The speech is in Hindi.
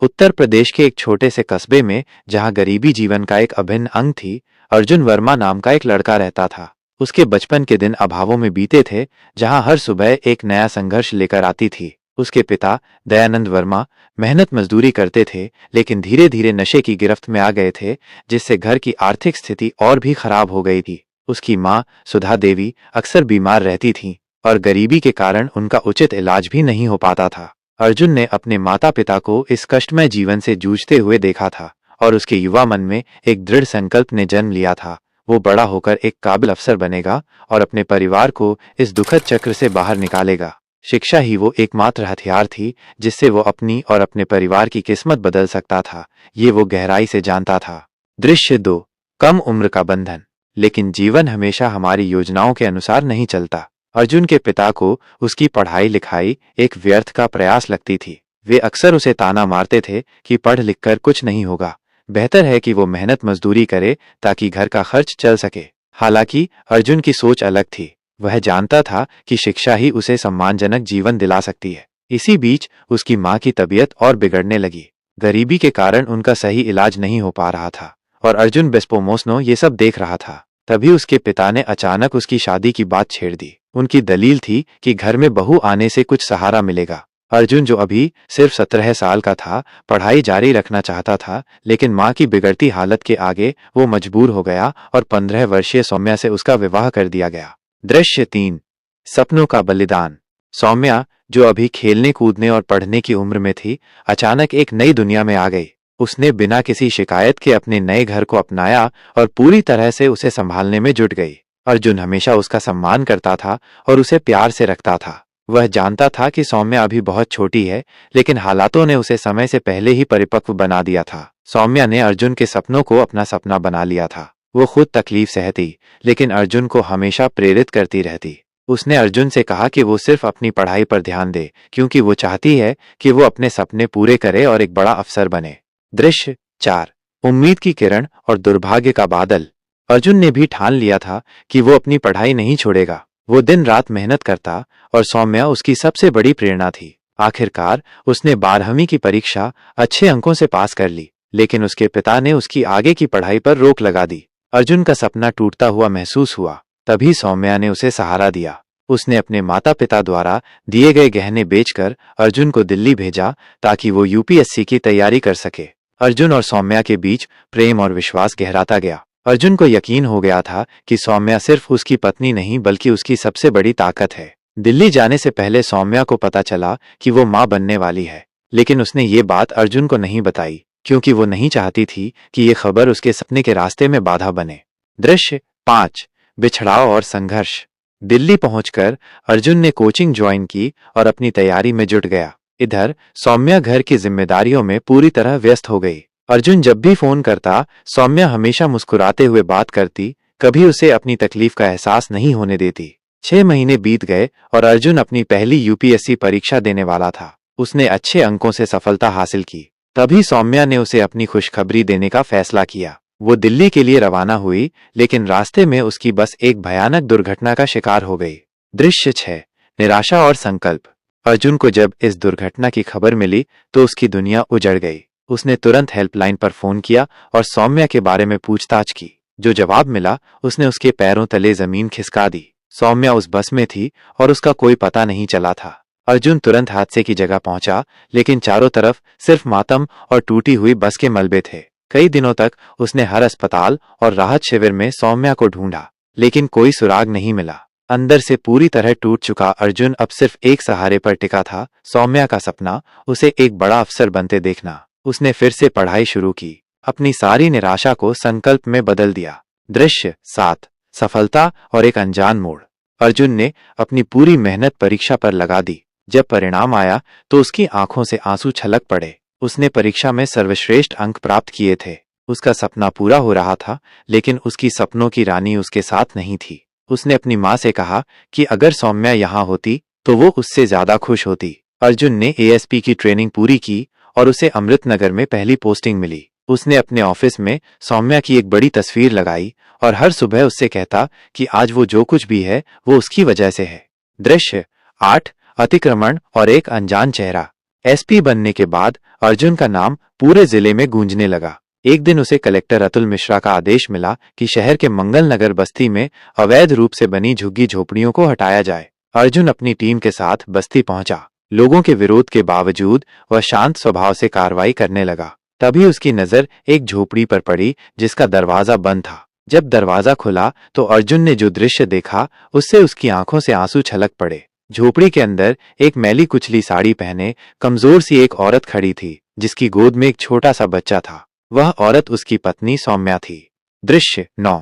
उत्तर प्रदेश के एक छोटे से कस्बे में, जहां गरीबी जीवन का एक अभिन्न अंग थी, अर्जुन वर्मा नाम का एक लड़का रहता था। उसके बचपन के दिन अभावों में बीते थे, जहां हर सुबह एक नया संघर्ष लेकर आती थी। उसके पिता दयानंद वर्मा मेहनत मजदूरी करते थे, लेकिन धीरे धीरे नशे की गिरफ्त में आ गए थे, जिससे घर की आर्थिक स्थिति और भी खराब हो गई थी। उसकी माँ सुधा देवी अक्सर बीमार रहती थीं, और गरीबी के कारण उनका उचित इलाज भी नहीं हो पाता था। अर्जुन ने अपने माता पिता को इस कष्टमय जीवन से जूझते हुए देखा था, और उसके युवा मन में एक दृढ़ संकल्प ने जन्म लिया था। वो बड़ा होकर एक काबिल अफसर बनेगा और अपने परिवार को इस दुखद चक्र से बाहर निकालेगा। शिक्षा ही वो एकमात्र हथियार थी जिससे वो अपनी और अपने परिवार की किस्मत बदल सकता था। ये वो गहराई से जानता था। दृश्य 2। कम उम्र का बंधन। लेकिन जीवन हमेशा हमारी योजनाओं के अनुसार नहीं चलता। अर्जुन के पिता को उसकी पढ़ाई लिखाई एक व्यर्थ का प्रयास लगती थी। वे अक्सर उसे ताना मारते थे कि पढ़ लिखकर कुछ नहीं होगा, बेहतर है कि वो मेहनत मजदूरी करे ताकि घर का खर्च चल सके। हालांकि अर्जुन की सोच अलग थी। वह जानता था कि शिक्षा ही उसे सम्मानजनक जीवन दिला सकती है। इसी बीच उसकी माँ की तबीयत और बिगड़ने लगी। गरीबी के कारण उनका सही इलाज नहीं हो पा रहा था, और अर्जुन बेस्पोमोसनो ये सब देख रहा था। तभी उसके पिता ने अचानक उसकी शादी की बात छेड़ दी। उनकी दलील थी कि घर में बहू आने से कुछ सहारा मिलेगा। अर्जुन, जो अभी सिर्फ 17 साल का था, पढ़ाई जारी रखना चाहता था, लेकिन माँ की बिगड़ती हालत के आगे वो मजबूर हो गया और 15 वर्षीय सौम्या से उसका विवाह कर दिया गया। दृश्य 3। सपनों का बलिदान। सौम्या, जो अभी खेलने कूदने और पढ़ने की उम्र में थी, अचानक एक नई दुनिया में आ गई। उसने बिना किसी शिकायत के अपने नए घर को अपनाया और पूरी तरह से उसे संभालने में जुट गई। अर्जुन हमेशा उसका सम्मान करता था और उसे प्यार से रखता था। वह जानता था कि सौम्या अभी बहुत छोटी है, लेकिन हालातों ने उसे समय से पहले ही परिपक्व बना दिया था। सौम्या ने अर्जुन के सपनों को अपना सपना बना लिया था। वो खुद तकलीफ सहती, लेकिन अर्जुन को हमेशा प्रेरित करती रहती। उसने अर्जुन से कहा कि वो सिर्फ अपनी पढ़ाई पर ध्यान दे, क्योंकि वो चाहती है कि वो अपने सपने पूरे करे और एक बड़ा अफसर बने। दृश्य 4। उम्मीद की किरण और दुर्भाग्य का बादल। अर्जुन ने भी ठान लिया था कि वो अपनी पढ़ाई नहीं छोड़ेगा। वो दिन रात मेहनत करता, और सौम्या उसकी सबसे बड़ी प्रेरणा थी। आखिरकार उसने 12वीं की परीक्षा अच्छे अंकों से पास कर ली, लेकिन उसके पिता ने उसकी आगे की पढ़ाई पर रोक लगा दी। अर्जुन का सपना टूटता हुआ महसूस हुआ। तभी सौम्या ने उसे सहारा दिया। उसने अपने माता पिता द्वारा दिए गए गहने बेचकर अर्जुन को दिल्ली भेजा, ताकि वो यूपीएससी की तैयारी कर सके। अर्जुन और सौम्या के बीच प्रेम और विश्वास गहराता गया। अर्जुन को यकीन हो गया था कि सौम्या सिर्फ उसकी पत्नी नहीं, बल्कि उसकी सबसे बड़ी ताकत है। दिल्ली जाने से पहले सौम्या को पता चला कि वो मां बनने वाली है, लेकिन उसने ये बात अर्जुन को नहीं बताई, क्योंकि वो नहीं चाहती थी कि ये खबर उसके सपने के रास्ते में बाधा बने। दृश्य 5। बिछड़ाव और संघर्ष। दिल्ली पहुंचकर अर्जुन ने कोचिंग ज्वाइन की और अपनी तैयारी में जुट गया। इधर सौम्या घर की जिम्मेदारियों में पूरी तरह व्यस्त हो गई। अर्जुन जब भी फोन करता, सौम्या हमेशा मुस्कुराते हुए बात करती, कभी उसे अपनी तकलीफ का एहसास नहीं होने देती। 6 महीने बीत गए और अर्जुन अपनी पहली यूपीएससी परीक्षा देने वाला था। उसने अच्छे अंकों से सफलता हासिल की। तभी सौम्या ने उसे अपनी खुशखबरी देने का फैसला किया। वो दिल्ली के लिए रवाना हुई, लेकिन रास्ते में उसकी बस एक भयानक दुर्घटना का शिकार हो गई। दृश्य 6। निराशा और संकल्प। अर्जुन को जब इस दुर्घटना की खबर मिली तो उसकी दुनिया उजड़ गई। उसने तुरंत हेल्पलाइन पर फोन किया और सौम्या के बारे में पूछताछ की। जो जवाब मिला, उसने उसके पैरों तले जमीन खिसका दी। सौम्या उस बस में थी और उसका कोई पता नहीं चला था। अर्जुन तुरंत हादसे की जगह पहुंचा, लेकिन चारों तरफ सिर्फ मातम और टूटी हुई बस के मलबे थे। कई दिनों तक उसने हर अस्पताल और राहत शिविर में सौम्या को ढूंढा, लेकिन कोई सुराग नहीं मिला। अंदर से पूरी तरह टूट चुका अर्जुन अब सिर्फ एक सहारे पर टिका था, सौम्या का सपना, उसे एक बड़ा अफसर बनते देखना। उसने फिर से पढ़ाई शुरू की, अपनी सारी निराशा को संकल्प में बदल दिया। दृश्य 7। सफलता और एक अनजान मोड़। अर्जुन ने अपनी पूरी मेहनत परीक्षा पर लगा दी। जब परिणाम आया तो उसकी आंखों से आंसू छलक पड़े। उसने परीक्षा में सर्वश्रेष्ठ अंक प्राप्त किए थे। उसका सपना पूरा हो रहा था, लेकिन उसकी सपनों की रानी उसके साथ नहीं थी। उसने अपनी माँ से कहा कि अगर सौम्या यहाँ होती तो वो उससे ज्यादा खुश होती। अर्जुन ने एएसपी की ट्रेनिंग पूरी की और उसे अमृतनगर में पहली पोस्टिंग मिली। उसने अपने ऑफिस में सौम्या की एक बड़ी तस्वीर लगाई और हर सुबह उससे कहता कि आज वो जो कुछ भी है वो उसकी वजह से है। दृश्य 8। अतिक्रमण और एक अनजान चेहरा। एसपी बनने के बाद अर्जुन का नाम पूरे जिले में गूंजने लगा। एक दिन उसे कलेक्टर अतुल मिश्रा का आदेश मिला कि शहर के मंगल नगर बस्ती में अवैध रूप से बनी झुग्गी झोपड़ियों को हटाया जाए। अर्जुन अपनी टीम के साथ बस्ती पहुंचा। लोगों के विरोध के बावजूद वह शांत स्वभाव से कार्रवाई करने लगा। तभी उसकी नजर एक झोपड़ी पर पड़ी जिसका दरवाजा बंद था। जब दरवाजा खुला तो अर्जुन ने जो दृश्य देखा उससे उसकी आंखों से आंसू छलक पड़े। झोपड़ी के अंदर एक मैली कुचली साड़ी पहने कमजोर सी एक औरत खड़ी थी जिसकी गोद में एक छोटा सा बच्चा था। वह औरत उसकी पत्नी सौम्या थी। दृश्य 9।